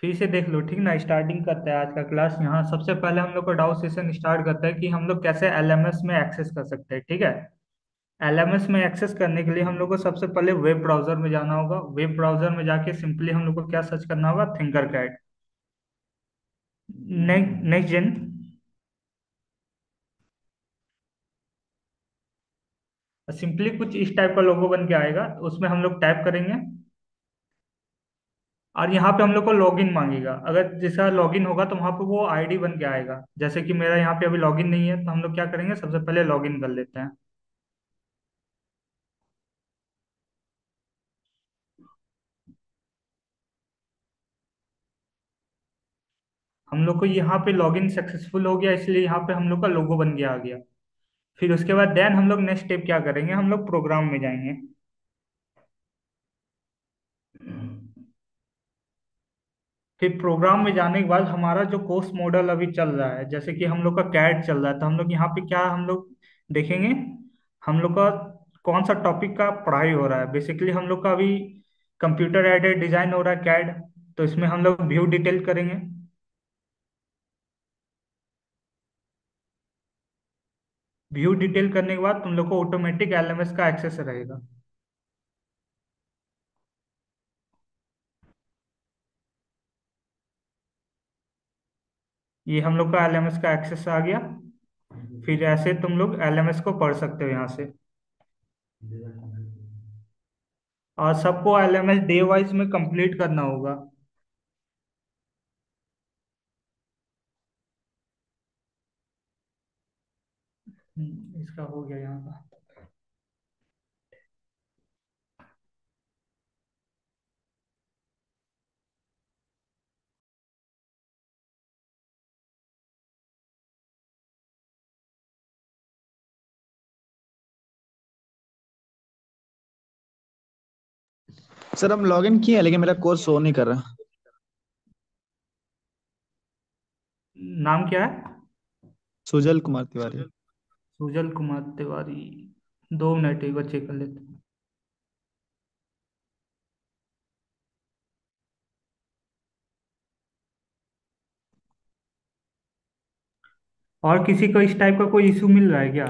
फिर से देख लो, ठीक ना। स्टार्टिंग करते हैं आज का क्लास। यहाँ सबसे पहले हम लोग को डाउट सेशन स्टार्ट करते हैं कि हम लोग कैसे एलएमएस में एक्सेस कर सकते हैं, ठीक है। एलएमएस में एक्सेस करने के लिए हम लोग को सबसे पहले वेब ब्राउजर में जाना होगा। वेब ब्राउजर में जाके सिंपली हम लोग को क्या सर्च करना होगा, Tinkercad. Next gen. Simply कुछ इस टाइप का लोगो बन के आएगा, उसमें हम लोग टाइप करेंगे। और यहाँ पे हम लोग को लॉगिन मांगेगा। अगर जैसा लॉगिन होगा तो वहाँ पे वो आईडी बन के आएगा। जैसे कि मेरा यहाँ पे अभी लॉगिन नहीं है, तो हम लोग क्या करेंगे, सबसे पहले लॉगिन कर लेते हैं। हम लोग को यहाँ पे लॉगिन सक्सेसफुल हो गया, इसलिए यहाँ पे हम लोग का लोगो बन गया, आ गया। फिर उसके बाद देन हम लोग नेक्स्ट स्टेप क्या करेंगे, हम लोग प्रोग्राम में जाएंगे। फिर प्रोग्राम में जाने के बाद हमारा जो कोर्स मॉडल अभी चल रहा है, जैसे कि हम लोग का कैड चल रहा है, तो हम लोग यहाँ पे क्या हम लोग देखेंगे, हम लोग का कौन सा टॉपिक का पढ़ाई हो रहा है। बेसिकली हम लोग का अभी कंप्यूटर एडेड डिजाइन हो रहा है, कैड। तो इसमें हम लोग व्यू डिटेल करेंगे। व्यू डिटेल करने के बाद तुम लोग को ऑटोमेटिक एलएमएस का एक्सेस रहेगा। ये हम लोग का एलएमएस का एक्सेस आ गया। फिर ऐसे तुम लोग एलएमएस को पढ़ सकते हो यहाँ से। और सबको एलएमएस डे वाइज में कंप्लीट करना होगा। इसका हो गया यहाँ का। सर हम लॉगिन किए हैं लेकिन मेरा कोर्स शो नहीं कर रहा। नाम क्या है? सुजल कुमार तिवारी। सुजल कुमार तिवारी। 2 मिनट, एक बार चेक कर लेते हैं। और किसी को इस टाइप का कोई इशू मिल रहा है क्या?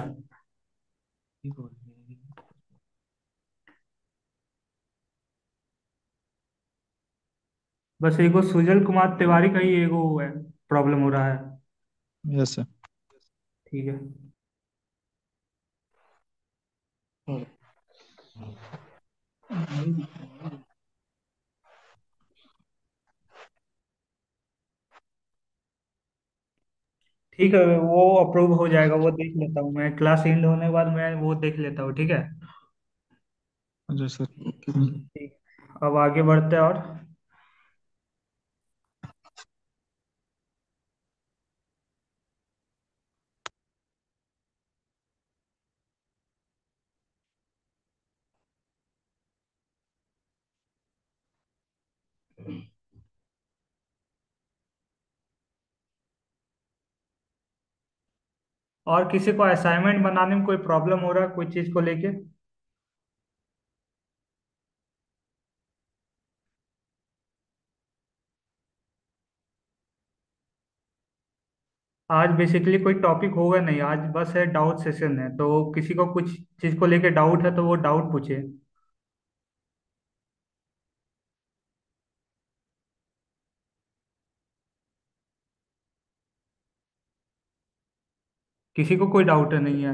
बस एगो सुजल कुमार तिवारी का ही एगो है, प्रॉब्लम हो रहा है। Yes sir. ठीक है। ठीक है, वो अप्रूव हो जाएगा, वो देख लेता हूँ मैं। क्लास एंड होने के बाद मैं वो देख लेता हूँ, ठीक है। जी सर। ठीक। अब आगे बढ़ते हैं। और और किसी को असाइनमेंट बनाने में कोई प्रॉब्लम हो रहा है, कोई चीज़ को लेके? आज बेसिकली कोई टॉपिक होगा नहीं, आज बस है डाउट सेशन है। तो किसी को कुछ चीज़ को लेके डाउट है तो वो डाउट पूछे। किसी को कोई डाउट है, नहीं है?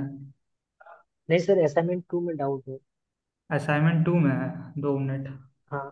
नहीं सर, असाइनमेंट 2 में डाउट है। असाइनमेंट 2 में है? 2 मिनट। हाँ।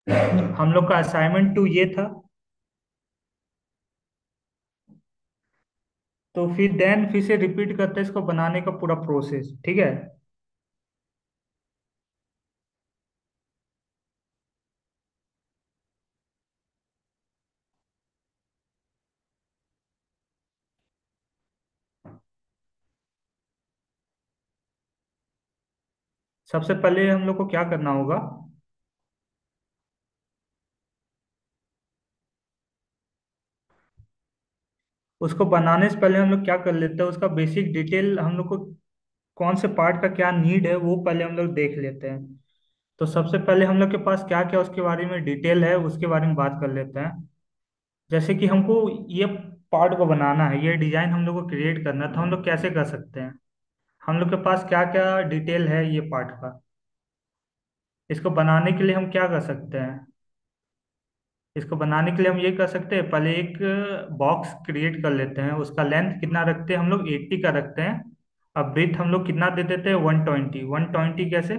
हम लोग का असाइनमेंट टू ये था। तो फिर से रिपीट करते हैं इसको बनाने का पूरा प्रोसेस, ठीक है। सबसे पहले हम लोग को क्या करना होगा, उसको बनाने से पहले हम लोग क्या कर लेते हैं, उसका बेसिक डिटेल हम लोग को कौन से पार्ट का क्या नीड है वो पहले हम लोग देख लेते हैं। तो सबसे पहले हम लोग के पास क्या क्या उसके बारे में डिटेल है उसके बारे में बात कर लेते हैं। जैसे कि हमको ये पार्ट को बनाना है, ये डिजाइन हम लोग को क्रिएट करना है, तो हम लोग कैसे कर सकते हैं। हम लोग के पास क्या क्या डिटेल है ये पार्ट का, इसको बनाने के लिए हम क्या कर सकते हैं। इसको बनाने के लिए हम ये कर सकते हैं, पहले एक बॉक्स क्रिएट कर लेते हैं, उसका लेंथ कितना रखते हैं हम लोग, 80 का रखते हैं। अब ब्रीथ हम लोग कितना दे देते हैं, 120। 120 कैसे,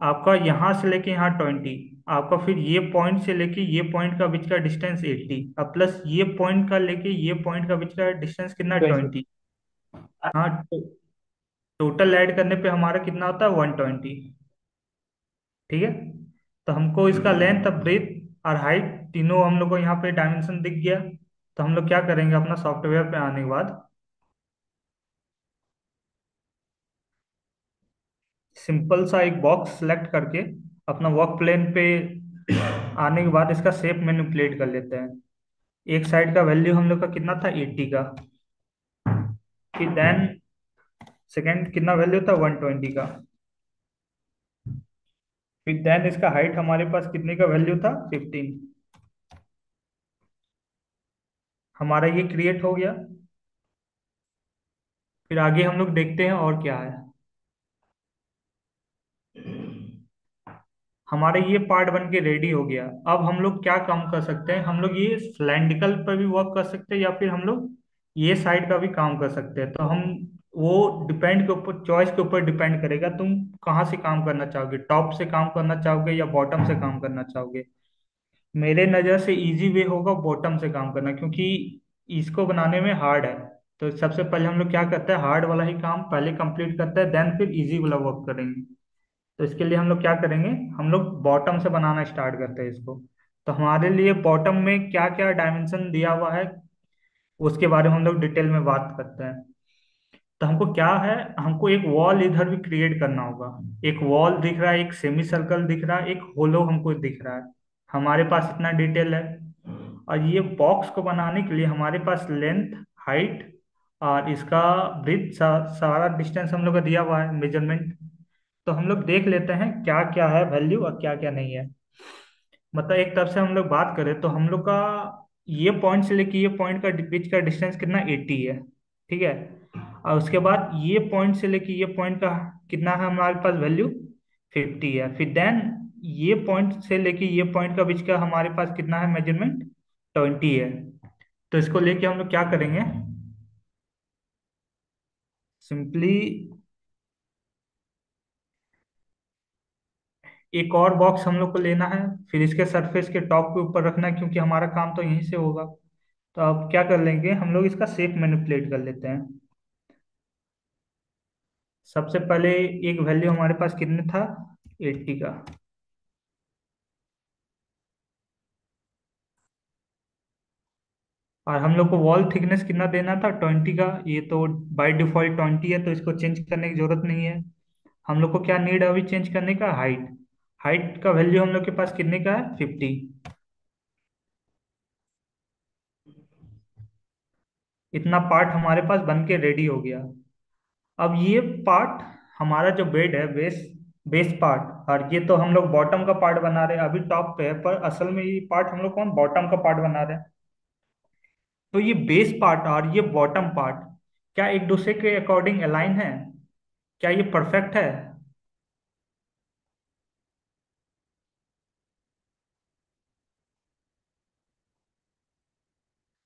आपका यहाँ से लेके यहाँ 20, आपका फिर ये पॉइंट से लेके ये पॉइंट का बीच का डिस्टेंस 80, अब प्लस ये पॉइंट का लेके ये पॉइंट का बीच का डिस्टेंस कितना, 20। 20। हाँ, टोटल ऐड करने पे हमारा कितना होता है, 120। ठीक है। तो हमको इसका लेंथ, ब्रेथ और हाइट तीनों हम लोग को यहाँ पे डायमेंशन दिख गया। तो हम लोग क्या करेंगे, अपना सॉफ्टवेयर पे आने के बाद सिंपल सा एक बॉक्स सेलेक्ट करके अपना वर्क प्लेन पे आने के बाद इसका शेप मैनिपुलेट कर लेते हैं। एक साइड का वैल्यू हम लोग का कितना था, 80 का। फिर देन सेकंड कितना वैल्यू था, 120 का। फिर देन इसका हाइट हमारे पास कितने का वैल्यू था, 15। हमारा ये क्रिएट हो गया। फिर आगे हम लोग देखते हैं और क्या है। हमारा ये पार्ट बन के रेडी हो गया। अब हम लोग क्या काम कर सकते हैं, हम लोग ये सिलेंड्रिकल पर भी वर्क कर सकते हैं या फिर हम लोग ये साइड का भी काम कर सकते हैं। तो हम वो डिपेंड के ऊपर, चॉइस के ऊपर डिपेंड करेगा, तुम कहाँ से काम करना चाहोगे, टॉप से काम करना चाहोगे या बॉटम से काम करना चाहोगे। मेरे नज़र से इजी वे होगा बॉटम से काम करना, क्योंकि इसको बनाने में हार्ड है। तो सबसे पहले हम लोग क्या करते हैं, हार्ड वाला ही काम पहले कंप्लीट करते हैं, देन फिर इजी वाला वर्क करेंगे। तो इसके लिए हम लोग क्या करेंगे, हम लोग बॉटम से बनाना स्टार्ट करते हैं इसको। तो हमारे लिए बॉटम में क्या क्या डायमेंशन दिया हुआ है उसके बारे में हम लोग डिटेल में बात करते हैं। तो हमको क्या है, हमको एक वॉल इधर भी क्रिएट करना होगा। एक वॉल दिख रहा है, एक सेमी सर्कल दिख रहा है, एक होलो हमको दिख रहा है। हमारे पास इतना डिटेल है। और ये बॉक्स को बनाने के लिए हमारे पास लेंथ, हाइट और इसका ब्रीथ, सारा डिस्टेंस हम लोग का दिया हुआ है, मेजरमेंट। तो हम लोग देख लेते हैं क्या क्या है वैल्यू और क्या क्या नहीं है। मतलब एक तरफ से हम लोग बात करें तो हम लोग का ये पॉइंट से लेके ये पॉइंट का बीच का डिस्टेंस कितना, 80 है। ठीक है। और उसके बाद ये पॉइंट से लेके ये पॉइंट का कितना है हमारे पास वैल्यू, 50 है। फिर देन ये पॉइंट से लेके ये पॉइंट का बीच का हमारे पास कितना है मेजरमेंट, 20 है। तो इसको लेके हम लोग क्या करेंगे, सिंपली एक और बॉक्स हम लोग को लेना है, फिर इसके सरफेस के टॉप के ऊपर रखना है, क्योंकि हमारा काम तो यहीं से होगा। तो अब क्या कर लेंगे, हम लोग इसका शेप मैनिपुलेट कर लेते हैं। सबसे पहले एक वैल्यू हमारे पास कितने था, 80 का। और हम लोग को वॉल थिकनेस कितना देना था, 20 का। ये तो बाय डिफॉल्ट 20 है, तो इसको चेंज करने की जरूरत नहीं है। हम लोग को क्या नीड है अभी चेंज करने का, हाइट। हाइट का वैल्यू हम लोग के पास कितने का है, 50। इतना पार्ट हमारे पास बन के रेडी हो गया। अब ये पार्ट हमारा जो बेड है, बेस बेस पार्ट, और ये तो हम लोग बॉटम का पार्ट बना रहे हैं, अभी टॉप पे है, पर असल में ये पार्ट हम लोग कौन बॉटम का पार्ट बना रहे हैं। तो ये बेस पार्ट और ये बॉटम पार्ट क्या एक दूसरे के अकॉर्डिंग अलाइन है, क्या ये परफेक्ट है।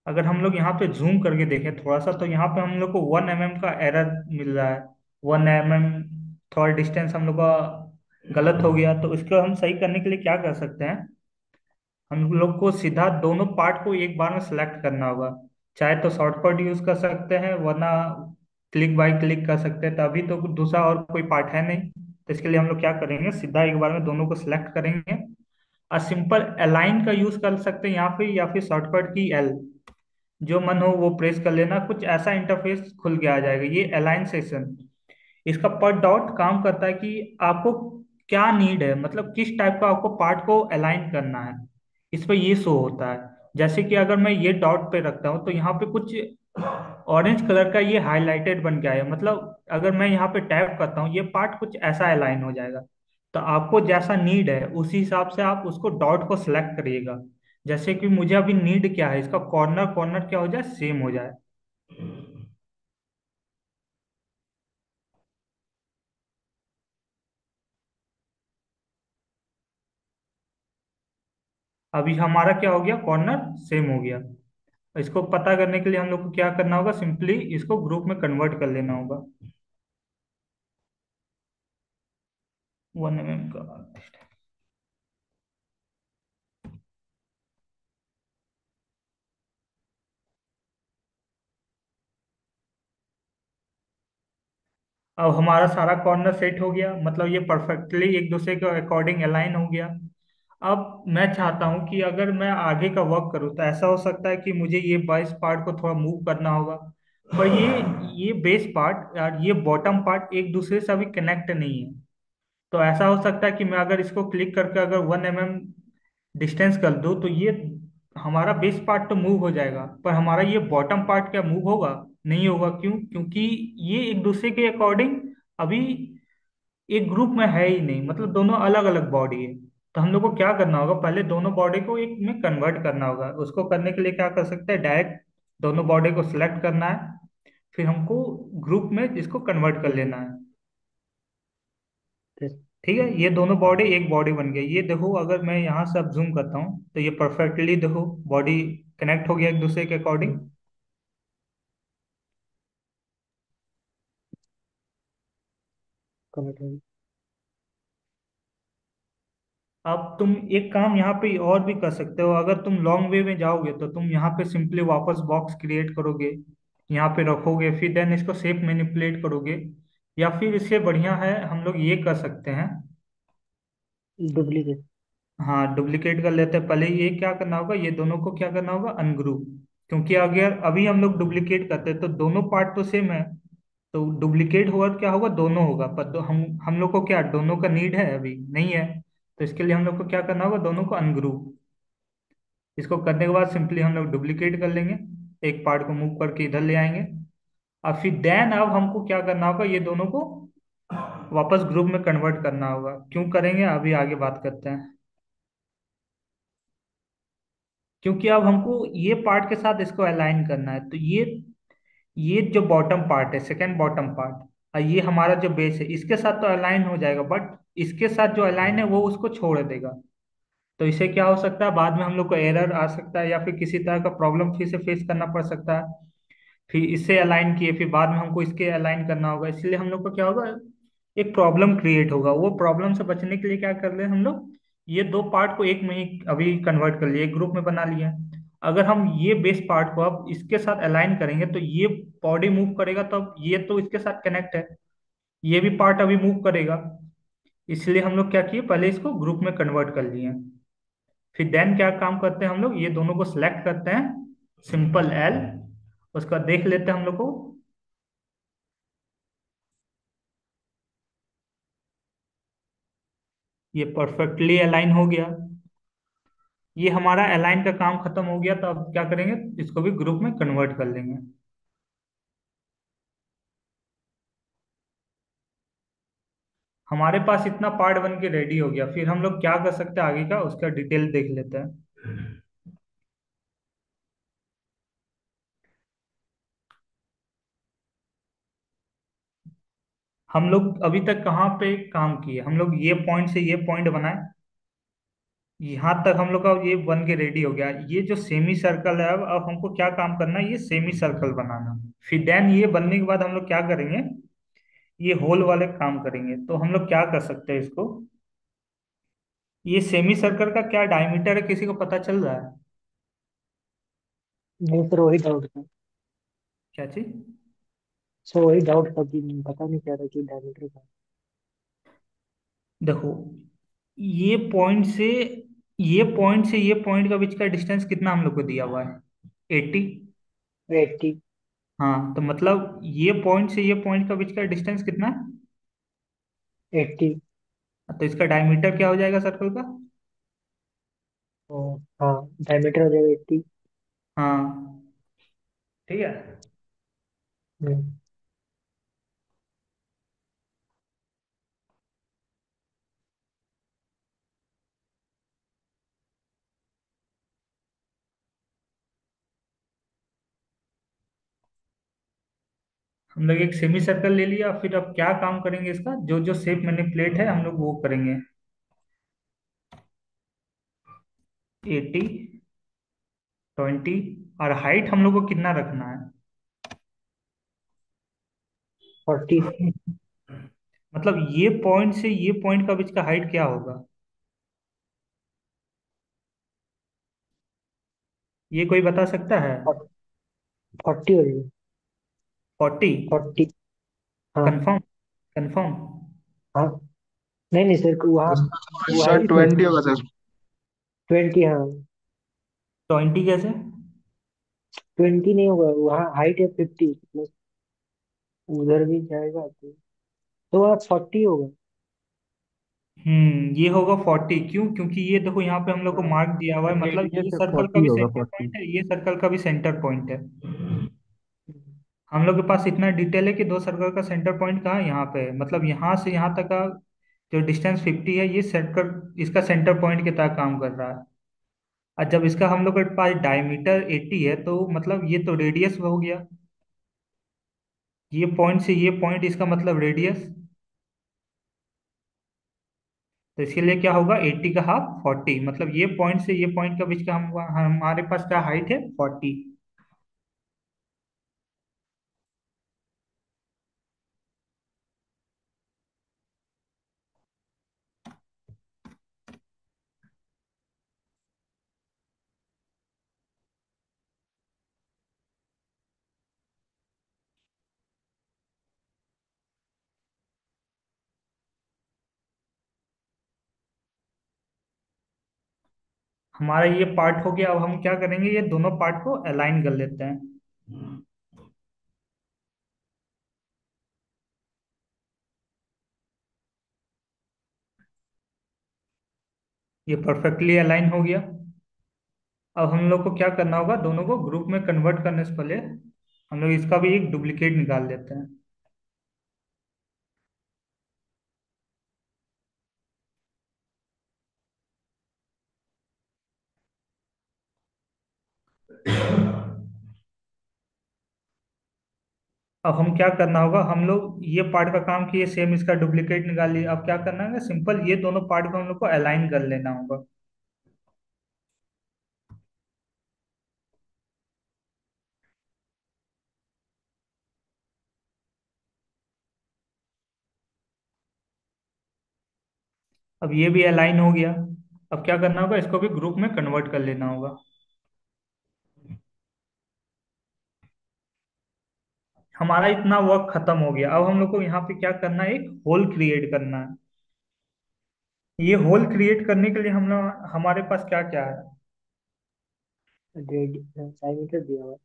अगर हम लोग यहाँ पे जूम करके देखें थोड़ा सा, तो यहाँ पे हम लोग को 1 mm का एरर मिल रहा है। 1 mm थोड़ा डिस्टेंस हम लोग का गलत हो गया, तो इसको हम सही करने के लिए क्या कर सकते हैं, हम लोग को सीधा दोनों पार्ट को एक बार में सिलेक्ट करना होगा। चाहे तो शॉर्टकट यूज कर सकते हैं, वरना क्लिक बाय क्लिक कर सकते हैं, तो अभी तो दूसरा और कोई पार्ट है नहीं, तो इसके लिए हम लोग क्या करेंगे, सीधा एक बार में दोनों को सिलेक्ट करेंगे। और सिंपल अलाइन का यूज कर सकते हैं यहाँ पे, या फिर शॉर्टकट की एल, जो मन हो वो प्रेस कर लेना, कुछ ऐसा इंटरफेस खुल के आ जाएगा, ये अलाइन सेक्शन। इसका पर डॉट काम करता है कि आपको क्या नीड है, मतलब किस टाइप का आपको पार्ट को अलाइन करना है, इस पर ये शो होता है। जैसे कि अगर मैं ये डॉट पे रखता हूँ तो यहाँ पे कुछ ऑरेंज कलर का ये हाईलाइटेड बन के आया, मतलब अगर मैं यहाँ पे टैप करता हूँ ये पार्ट कुछ ऐसा अलाइन हो जाएगा। तो आपको जैसा नीड है उसी हिसाब से आप उसको डॉट को सिलेक्ट करिएगा। जैसे कि मुझे अभी नीड क्या है, इसका कॉर्नर कॉर्नर क्या हो जाए, सेम हो जाए। अभी हमारा क्या हो गया, कॉर्नर सेम हो गया। इसको पता करने के लिए हम लोग को क्या करना होगा, सिंपली इसको ग्रुप में कन्वर्ट कर लेना होगा। 1 mm का। अब हमारा सारा कॉर्नर सेट हो गया, मतलब ये परफेक्टली एक दूसरे के अकॉर्डिंग अलाइन हो गया। अब मैं चाहता हूं कि अगर मैं आगे का वर्क करूं तो ऐसा हो सकता है कि मुझे ये बेस पार्ट को थोड़ा मूव करना होगा। पर ये बेस पार्ट और ये बॉटम पार्ट एक दूसरे से अभी कनेक्ट नहीं है। तो ऐसा हो सकता है कि मैं अगर इसको क्लिक करके अगर 1 mm डिस्टेंस कर दूं तो ये हमारा बेस पार्ट तो मूव हो जाएगा, पर हमारा ये बॉटम पार्ट क्या मूव होगा, नहीं होगा। क्यों? क्योंकि ये एक दूसरे के अकॉर्डिंग अभी एक ग्रुप में है ही नहीं, मतलब दोनों अलग अलग बॉडी है। तो हम लोग को क्या करना होगा, पहले दोनों बॉडी को एक में कन्वर्ट करना होगा। उसको करने के लिए क्या कर सकते हैं, डायरेक्ट दोनों बॉडी को सिलेक्ट करना है, फिर हमको ग्रुप में इसको कन्वर्ट कर लेना है। फिर ठीक है, ये दोनों बॉडी एक बॉडी बन गई। ये देखो, अगर मैं यहाँ से अब जूम करता हूँ तो ये परफेक्टली देखो बॉडी कनेक्ट हो गया एक दूसरे के अकॉर्डिंग। कनेक्ट होगी। अब तुम एक काम यहाँ पे और भी कर सकते हो, अगर तुम लॉन्ग वे में जाओगे तो तुम यहाँ पे सिंपली वापस बॉक्स क्रिएट करोगे, यहाँ पे रखोगे, फिर देन इसको शेप मैनिपुलेट करोगे। या फिर इससे बढ़िया है हम लोग ये कर सकते हैं, डुप्लीकेट। हाँ डुप्लीकेट कर लेते हैं। पहले ये क्या करना होगा, ये दोनों को क्या करना होगा, अनग्रुप। क्योंकि अगर अभी हम लोग डुप्लीकेट करते हैं तो दोनों पार्ट तो सेम है, तो डुप्लीकेट होगा क्या होगा, दोनों होगा, पर तो हम लोग को क्या दोनों का नीड है, अभी नहीं है। तो इसके लिए हम लोग को क्या करना होगा, दोनों को अनग्रुप। इसको करने के बाद सिंपली हम लोग डुप्लीकेट कर लेंगे, एक पार्ट को मूव करके इधर ले आएंगे। और फिर देन अब हमको क्या करना होगा, ये दोनों को वापस ग्रुप में कन्वर्ट करना होगा। क्यों करेंगे, अभी आगे बात करते हैं। क्योंकि अब हमको ये पार्ट के साथ इसको अलाइन करना है, तो ये जो बॉटम पार्ट है, सेकंड बॉटम पार्ट, और ये हमारा जो बेस है, इसके साथ तो अलाइन हो जाएगा, बट इसके साथ जो अलाइन है वो उसको छोड़ देगा। तो इससे क्या हो सकता है, बाद में हम लोग को एरर आ सकता है, या फिर किसी तरह का प्रॉब्लम फिर से फेस करना पड़ सकता है। फिर इससे अलाइन किए, फिर बाद में हमको इसके अलाइन करना होगा, इसलिए हम लोग को क्या होगा, एक प्रॉब्लम क्रिएट होगा। वो प्रॉब्लम से बचने के लिए क्या कर रहे हैं हम लोग, ये दो पार्ट को एक में ही अभी कन्वर्ट कर लिए, एक ग्रुप में बना लिया। अगर हम ये बेस पार्ट को अब इसके साथ अलाइन करेंगे तो ये बॉडी मूव करेगा, तो अब ये तो इसके साथ कनेक्ट है, ये भी पार्ट अभी मूव करेगा। इसलिए हम लोग क्या किए, पहले इसको ग्रुप में कन्वर्ट कर लिए। फिर देन क्या काम करते हैं हम लोग, ये दोनों को सिलेक्ट करते हैं, सिंपल एल, उसका देख लेते हैं हम लोग को। ये परफेक्टली अलाइन हो गया। ये हमारा अलाइन का काम खत्म हो गया, तो अब क्या करेंगे, इसको भी ग्रुप में कन्वर्ट कर लेंगे। हमारे पास इतना पार्ट बन के रेडी हो गया, फिर हम लोग क्या कर सकते हैं आगे का, उसका डिटेल देख लेते हैं। हम लोग अभी तक कहाँ पे काम किए, हम लोग ये पॉइंट से ये पॉइंट बनाए, यहाँ तक हम लोग का ये बन के रेडी हो गया। ये जो सेमी सर्कल है, अब हमको क्या काम करना है, ये सेमी सर्कल बनाना। फिर देन ये बनने के बाद हम लोग क्या करेंगे, ये होल वाले काम करेंगे। तो हम लोग क्या कर सकते हैं इसको, ये सेमी सर्कल का क्या डायमीटर है, किसी को पता चल रहा है? नहीं सर, वही डाउट था। क्या चीज? सर वही डाउट था कि पता नहीं क्या था कि डायमीटर का। देखो, ये पॉइंट से ये पॉइंट का बीच का डिस्टेंस कितना हम लोग को दिया हुआ है? 80। 80। हाँ, तो मतलब ये पॉइंट से ये पॉइंट का बीच का डिस्टेंस कितना है? 80। तो इसका डायमीटर क्या हो जाएगा सर्कल का? हाँ, डायमीटर हो जाएगा 80। हाँ, ठीक है। हम्म। हम लोग एक सेमी सर्कल ले लिया, फिर अब क्या काम करेंगे इसका, जो जो शेप मैनिपुलेट है हम लोग वो करेंगे। 80, 20, और हाइट हम लोग को कितना रखना है? 40। मतलब ये पॉइंट से ये पॉइंट का बीच का हाइट क्या होगा? ये कोई बता सकता है? 40 हो जाएगा। 40? 40। हाँ। कंफर्म? कंफर्म? हाँ। नहीं नहीं सर, वहाँ वो सर हाइट 20 होगा सर। 20। हाँ। 20 कैसे? 20 नहीं होगा, वहाँ हाइट है 50 प्लस, उधर भी जाएगा तो वहाँ 40 होगा। ये होगा 40। क्यों? क्योंकि ये देखो यहाँ पे हम लोग को हाँ, मार्क दिया हुआ है, मतलब रेडियस ये से सर्कल का 40 भी होगा, सेंटर 40। पॉइंट है, ये सर्कल का भी सेंटर पॉइंट है। हम लोग के पास इतना डिटेल है कि दो सर्कल का सेंटर पॉइंट कहाँ है, यहाँ पे है। मतलब यहाँ से यहाँ तक का जो डिस्टेंस 50 है, ये सर्कल इसका सेंटर पॉइंट की तरह काम कर रहा है। और जब इसका हम लोग के पास डायमीटर 80 है, तो मतलब ये तो रेडियस हो गया। ये पॉइंट से ये पॉइंट, इसका मतलब रेडियस। तो इसके लिए क्या होगा, 80 का हाफ 40, मतलब ये पॉइंट से ये पॉइंट का बीच का हम हमारे पास क्या हाइट है, 40। हमारा ये पार्ट हो गया। अब हम क्या करेंगे, ये दोनों पार्ट को अलाइन कर लेते हैं। ये परफेक्टली अलाइन हो गया। अब हम लोग को क्या करना होगा, दोनों को ग्रुप में कन्वर्ट करने से पहले हम लोग इसका भी एक डुप्लीकेट निकाल लेते हैं। अब हम क्या करना होगा, हम लोग ये पार्ट का काम किए, सेम इसका डुप्लीकेट निकाल लिए। अब क्या करना है, सिंपल ये दोनों पार्ट को हम लोग को अलाइन कर लेना होगा। अब ये भी अलाइन हो गया। अब क्या करना होगा, इसको भी ग्रुप में कन्वर्ट कर लेना होगा। हमारा इतना वर्क खत्म हो गया। अब हम लोग को यहाँ पे क्या करना है, एक होल क्रिएट करना है। ये होल क्रिएट करने के लिए हम लोग, हमारे पास क्या क्या है? डायमीटर दिया हुआ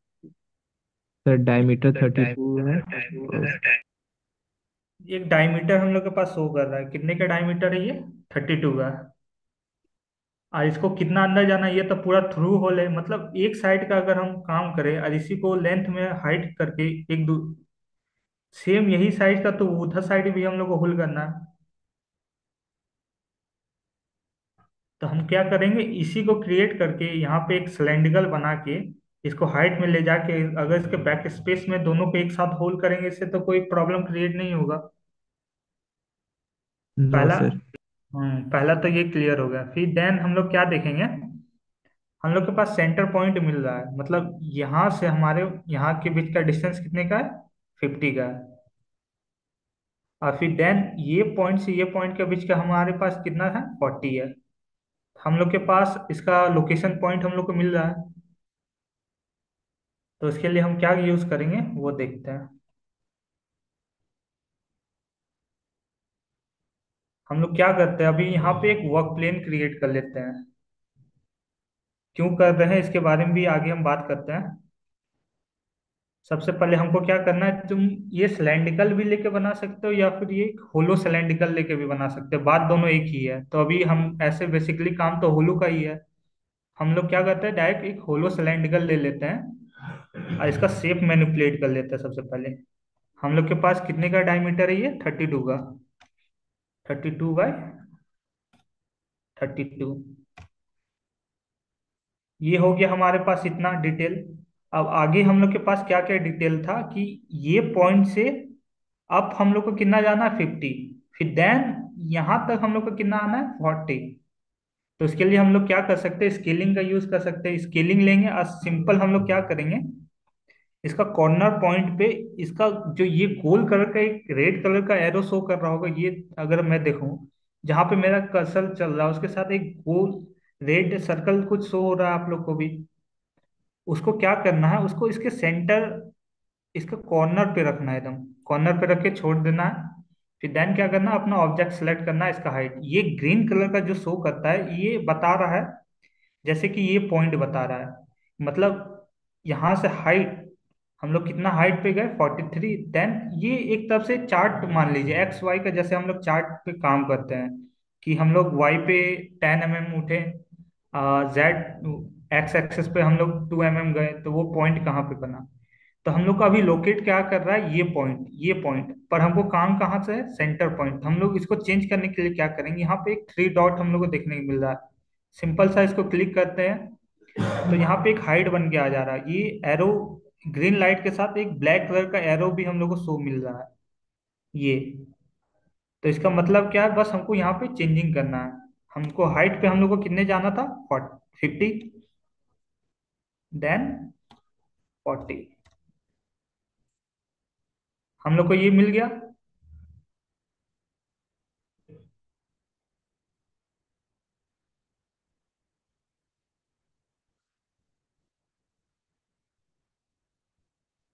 सर डायमीटर 32 है। और एक डायमीटर हम लोग के पास शो कर रहा है, कितने का डायमीटर है ये? 32 का। और इसको कितना अंदर जाना है, ये तो पूरा थ्रू होल है। मतलब एक साइड का अगर हम काम करें और इसी को लेंथ में हाइट करके एक दो सेम यही साइज का, तो उधर साइड भी हम लोग को होल करना है। तो हम क्या करेंगे, इसी को क्रिएट करके यहाँ पे एक सिलेंड्रिकल बना के इसको हाइट में ले जाके, अगर इसके बैक स्पेस में दोनों को एक साथ होल करेंगे, इससे तो कोई प्रॉब्लम क्रिएट नहीं होगा। नो पहला सर। पहला तो ये क्लियर हो गया। फिर देन हम लोग क्या देखेंगे, हम लोग के पास सेंटर पॉइंट मिल रहा है, मतलब यहाँ से हमारे यहाँ के बीच का डिस्टेंस कितने का है, 50 का है। और फिर देन ये पॉइंट से ये पॉइंट के बीच का हमारे पास कितना है, 40 है। हम लोग के पास इसका लोकेशन पॉइंट हम लोग को मिल रहा है। तो इसके लिए हम क्या यूज करेंगे वो देखते हैं। हम लोग क्या करते हैं, अभी यहाँ पे एक वर्क प्लेन क्रिएट कर लेते हैं। क्यों कर रहे हैं इसके बारे में भी आगे हम बात करते हैं। सबसे पहले हमको क्या करना है, तुम ये सिलेंड्रिकल भी लेके बना सकते हो या फिर ये होलो सिलेंड्रिकल लेके भी बना सकते हो, बात दोनों एक ही है। तो अभी हम ऐसे बेसिकली काम तो होलो का ही है। हम लोग क्या करते हैं, डायरेक्ट एक होलो सिलेंड्रिकल ले लेते हैं और इसका शेप मैनिपुलेट कर लेते हैं सबसे पहले। हम लोग के पास कितने का डायमीटर है, ये 32 का, 32 बाय 32। ये हो गया हमारे पास इतना डिटेल। अब आगे हम लोग के पास क्या क्या डिटेल था कि ये पॉइंट से अब हम लोग को कितना जाना है, 50। फिर देन यहाँ तक हम लोग को कितना आना है, 40। तो इसके लिए हम लोग क्या कर सकते हैं, स्केलिंग का यूज कर सकते हैं। स्केलिंग लेंगे और सिंपल हम लोग क्या करेंगे, इसका कॉर्नर पॉइंट पे इसका जो ये गोल कलर का एक रेड कलर का एरो शो कर रहा होगा, ये अगर मैं देखूं जहां पे मेरा कर्सर चल रहा है उसके साथ एक गोल रेड सर्कल कुछ शो हो रहा है आप लोग को भी। उसको क्या करना है, उसको इसके सेंटर, इसका कॉर्नर पे रखना है, एकदम कॉर्नर पे रख के छोड़ देना है। फिर देन क्या करना है, अपना ऑब्जेक्ट सेलेक्ट करना है, इसका हाइट ये ग्रीन कलर का जो शो करता है ये बता रहा है, जैसे कि ये पॉइंट बता रहा है, मतलब यहाँ से हाइट हम लोग कितना हाइट पे गए, 43। देन ये एक तरफ से चार्ट मान लीजिए एक्स वाई का, जैसे हम लोग चार्ट पे काम करते हैं कि हम लोग वाई पे 10 mm उठे, जेड एक्स एक्सेस पे हम लोग 2 mm गए, तो वो पॉइंट कहाँ पे बना। तो हम लोग का अभी लोकेट क्या कर रहा है, ये पॉइंट पर हमको काम कहाँ से है, सेंटर पॉइंट। हम लोग इसको चेंज करने के लिए क्या करेंगे, यहाँ पे एक 3 डॉट हम लोग को देखने को मिल रहा है। सिंपल सा इसको क्लिक करते हैं तो यहाँ पे एक हाइट बन के आ जा रहा है। ये एरो ग्रीन लाइट के साथ एक ब्लैक कलर का एरो भी हम लोग को शो मिल रहा है ये। तो इसका मतलब क्या है, बस हमको यहाँ पे चेंजिंग करना है। हमको हाइट पे हम लोग को कितने जाना था, 50, देन 40। हम लोग को ये मिल गया।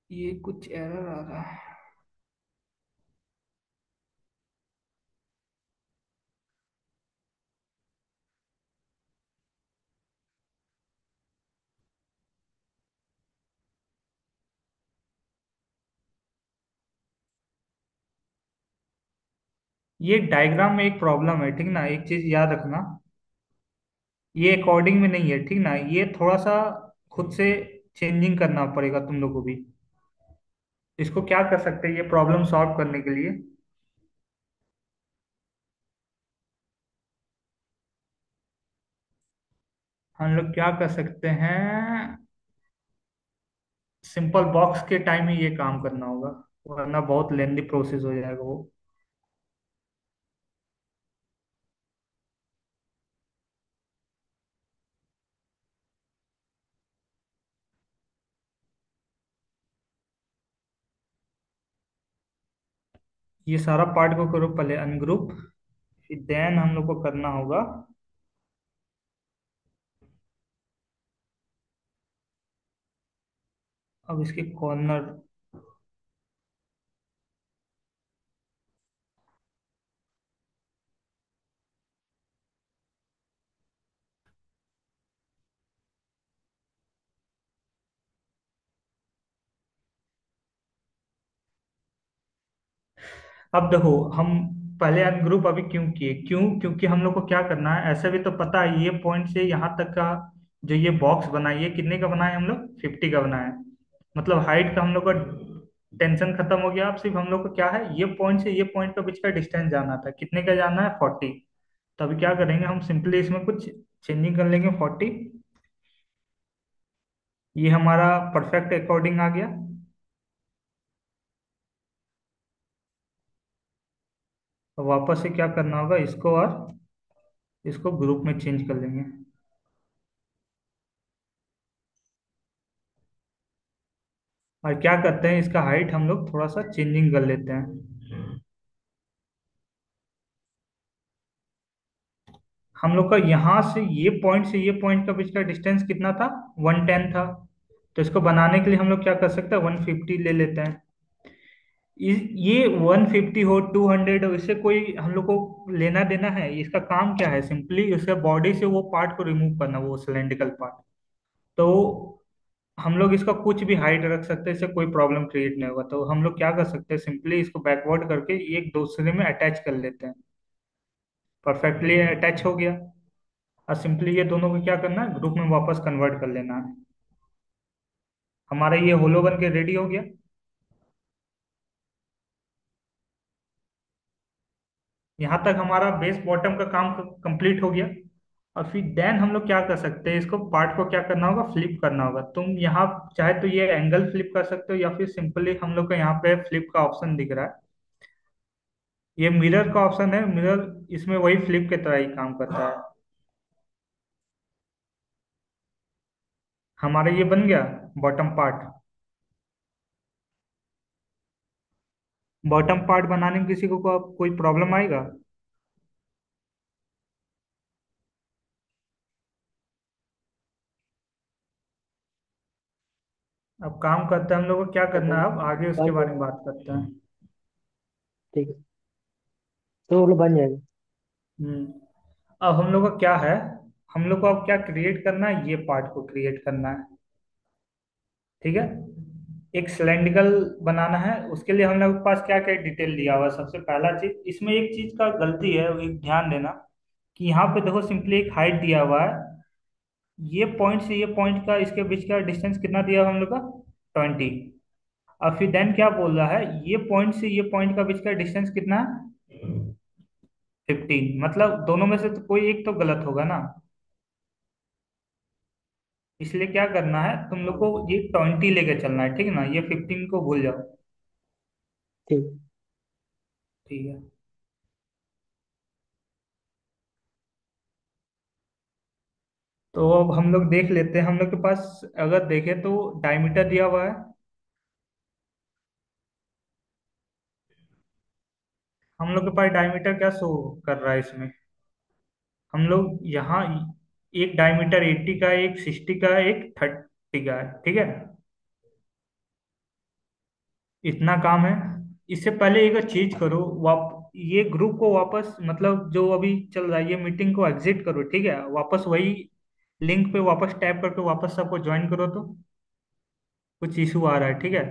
ये कुछ एरर आ रहा है। ये डायग्राम में एक प्रॉब्लम है, ठीक ना, एक चीज याद रखना, ये अकॉर्डिंग में नहीं है, ठीक ना, ये थोड़ा सा खुद से चेंजिंग करना पड़ेगा तुम लोग को भी। इसको क्या कर सकते हैं, ये प्रॉब्लम सॉल्व करने के लिए हम लोग क्या कर सकते हैं, सिंपल बॉक्स के टाइम ही ये काम करना होगा, वरना बहुत लेंदी प्रोसेस हो जाएगा वो। ये सारा पार्ट को करो पहले अनग्रुप, फिर देन हम लोग को करना होगा अब इसके कॉर्नर। अब देखो हम पहले अनग्रुप अभी क्यों किए, क्योंकि हम लोग को क्या करना है, ऐसे भी तो पता है ये पॉइंट से यहाँ तक का जो ये बॉक्स बना है ये कितने का बना है, हम लोग 50 का बना है। मतलब हाइट का हम लोग का टेंशन खत्म हो गया। अब सिर्फ हम लोग को क्या है, ये पॉइंट से ये पॉइंट के बीच का डिस्टेंस जाना था, कितने का जाना है, 40। तो अभी क्या करेंगे, हम सिंपली इसमें कुछ चेंजिंग कर लेंगे, 40। ये हमारा परफेक्ट अकॉर्डिंग आ गया। तो वापस से क्या करना होगा, इसको और इसको ग्रुप में चेंज कर लेंगे। और क्या करते हैं, इसका हाइट हम लोग थोड़ा सा चेंजिंग कर लेते हैं। हम लोग का यहाँ से ये पॉइंट का बीच का डिस्टेंस कितना था, 110 था। तो इसको बनाने के लिए हम लोग क्या कर सकते हैं, 150 ले लेते हैं। ये 150 हो 200 हो, इससे कोई हम लोग को लेना देना है? इसका काम क्या है, सिंपली उसके बॉडी से वो पार्ट को रिमूव करना, वो सिलेंड्रिकल पार्ट। तो हम लोग इसका कुछ भी हाइट रख सकते हैं, इससे कोई प्रॉब्लम क्रिएट नहीं होगा। तो हम लोग क्या कर सकते हैं, सिंपली इसको बैकवर्ड करके एक दूसरे में अटैच कर लेते हैं। परफेक्टली अटैच हो गया। और सिंपली ये दोनों को क्या करना है, ग्रुप में वापस कन्वर्ट कर लेना है। हमारा ये होलो बन के रेडी हो गया। यहाँ तक हमारा बेस बॉटम का काम कंप्लीट हो गया। और फिर देन हम लोग क्या कर सकते हैं, इसको पार्ट को क्या करना होगा, फ्लिप करना होगा। तुम यहाँ चाहे तो ये एंगल फ्लिप कर सकते हो, या फिर सिंपली हम लोग को यहाँ पे फ्लिप का ऑप्शन दिख रहा है, ये मिरर का ऑप्शन है। मिरर इसमें वही फ्लिप के तरह ही काम करता है। हमारा ये बन गया बॉटम पार्ट। बॉटम पार्ट बनाने में किसी को कोई प्रॉब्लम आएगा? अब काम करते हैं हम लोग को क्या तो करना है, अब आगे उसके बन बारे में जाएगा। बात करते हैं। ठीक है, तो वो लोग बन जाएगा। हम्म। अब हम लोग का क्या है, हम लोग को अब क्या क्रिएट करना है, ये पार्ट को क्रिएट करना है। ठीक है। एक सिलेंड्रिकल बनाना है, उसके लिए हम लोग के पास क्या क्या डिटेल दिया हुआ है। सबसे पहला चीज, इसमें एक चीज का गलती है, वो एक ध्यान देना, कि यहाँ पे देखो सिंपली एक हाइट दिया हुआ है। ये पॉइंट से ये पॉइंट का, इसके बीच का डिस्टेंस कितना दिया हुआ हम लोग का, 20। और फिर देन क्या बोल रहा है, ये पॉइंट से ये पॉइंट का बीच का डिस्टेंस कितना है, 15। मतलब दोनों में से तो कोई एक तो गलत होगा ना। इसलिए क्या करना है, तुम लोग को ये 20 लेके चलना है, ठीक है ना, ये 15 को भूल जाओ। ठीक। ठीक है। तो अब हम लोग देख लेते हैं, हम लोग के पास अगर देखें तो डायमीटर दिया हुआ है। हम लोग के पास डायमीटर क्या शो कर रहा है इसमें, हम लोग यहाँ एक डायमीटर 80 का है, एक 60 का है, एक 30 का है, ठीक है। इतना काम है। इससे पहले एक चीज करो, ये ग्रुप को वापस, मतलब जो अभी चल रहा है ये मीटिंग को एग्जिट करो, ठीक है, वापस वही लिंक पे वापस टैप करके वापस सबको ज्वाइन करो। तो कुछ इशू आ रहा है, ठीक है।